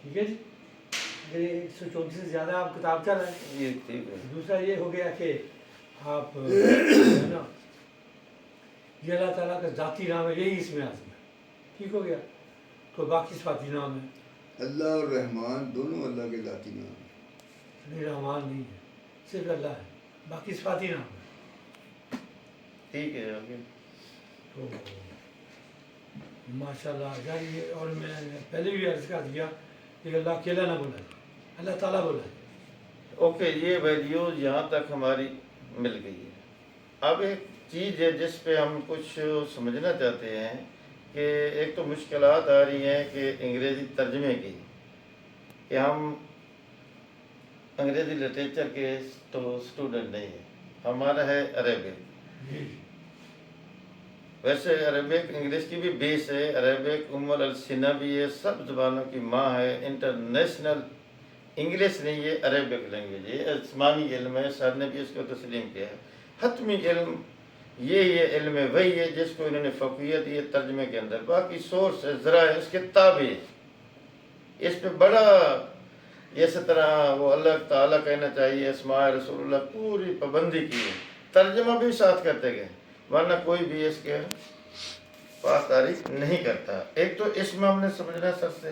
ٹھیک ہے جی، اگر 134 سے زیادہ آپ کتاب چل رہے ہیں. یہ ٹھیک ہے. دوسرا یہ ہو گیا کہ آپ ہے نا یہ اللہ تعالیٰ کا ذاتی نام ہے، یہی اسم اعظم ہے. ٹھیک ہو گیا. تو باقی صفاتی نام ہے. اللہ اور رحمان دونوں اللہ کے ذاتی نام ہیں. نہیں، رحمان نہیں ہے، صرف اللہ ہے، باقی صفاتی نام ہے. ٹھیک ہے اوکے. تو ماشاء اللہ جاری. اور میں پہلے بھی عرض کر دیا کہ اللہ اکیلا نہ بولا ہے، اللہ تعالیٰ بولا ہے. اوکے یہ ویڈیو یہاں تک ہماری مل گئی ہے. اب ایک چیز ہے جس پہ ہم کچھ سمجھنا چاہتے ہیں کہ ایک تو مشکلات آ رہی ہیں کہ انگریزی ترجمے کی، کہ ہم انگریزی لٹریچر کے تو اسٹوڈنٹ نہیں ہیں، ہمارا ہے عربک. جی ویسے عربک انگلش کی بھی بیس ہے، عربک ام السنہ بھی ہے، سب زبانوں کی ماں ہے. انٹرنیشنل انگلش نہیں، یہ عربک لینگویج ہے، آسمانی علم ہے. سر نے بھی اس کو تسلیم کیا ہے. حتمی علم یہ علم وہی ہے جس کو انہوں نے فقیہ دی ہے ترجمے کے اندر. باقی سورس ہے، ذرائع اس کے تابع، اس پہ بڑا اسی طرح وہ اللہ تعالیٰ کہنا چاہیے، اسماء رسول اللہ پوری پابندی کی ہے. ترجمہ بھی ساتھ کرتے گئے، ورنہ کوئی بھی اس کے پاس تعریف نہیں کرتا. ایک تو اس میں ہم نے سمجھنا سر سے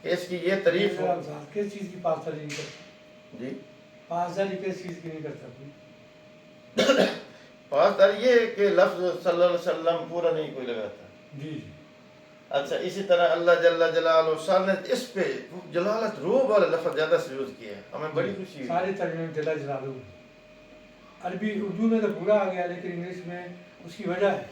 کہ اس کی یہ تعریف ہو. کس چیز کی پاسداری نہیں کرتا؟ جی پاسداری کس چیز کی نہیں کرتا کوئی؟ پاسداری یہ ہے کہ لفظ صلی اللہ علیہ وسلم پورا نہیں کوئی لگاتا. جی جی. اچھا اسی طرح اللہ جل جلالہ سر نے اس پہ جلالت روح والا لفظ زیادہ سے یوز کیا ہے. ہمیں بڑی خوشی ہوئی. سارے ترجمے میں جل جلالہ. عربی اردو میں تو پورا آ گیا، لیکن انگلش میں اس کی وجہ ہے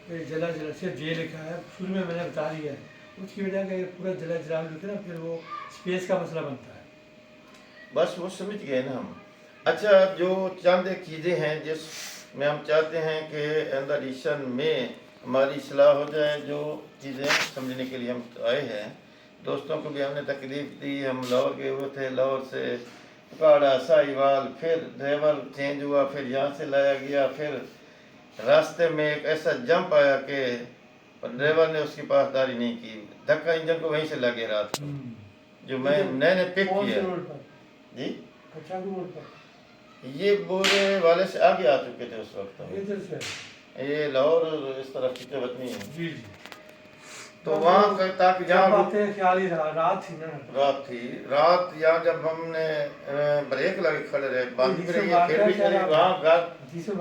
کہ جلا جلا صرف یہ لکھا ہے. شروع میں نے بتا دیا ہے اس کی وجہ کہ پورا جلا جلالہ لکھے نا، پھر وہ اسپیس کا مسئلہ بنتا ہے. بس وہ سمجھ گئے نا ہم. اچھا جو چند ایک چیزیں ہیں جس میں ہم چاہتے ہیں کہ آئندہ ایڈیشن میں ہماری اصلاح ہو جائے، جو چیزیں سمجھنے کے لیے ہم آئے ہیں. دوستوں کو بھی ہم نے تکلیف دی. ہم لاہور گئے ہوئے تھے، لاہور سے پکاڑا ساہیوال، پھر ڈرائیور چینج ہوا، پھر یہاں سے لایا گیا. پھر راستے میں ایک ایسا جمپ آیا کہ ڈرائیور نے اس کی پاسداری نہیں کی، دھکا انجن کو وہیں سے لگے رات کو، جو میں نے پک کون سے کیا. روڈ پر؟ جی کچا روڈ پر؟ یہ بورے والے سے آگے آ چکے تھے اس وقت. ادھر سے یہ لاہور اس طرف کی وطنی ہے. جی جی. تو وہاں تاکہ جہاں باتیں خیال ہی رہا، رات تھی نا. رات تھی. رات یہاں جب ہم نے بریک لگے کھڑے رہے، باندھی رہی ہے، پھر بھی چلے وہاں گھر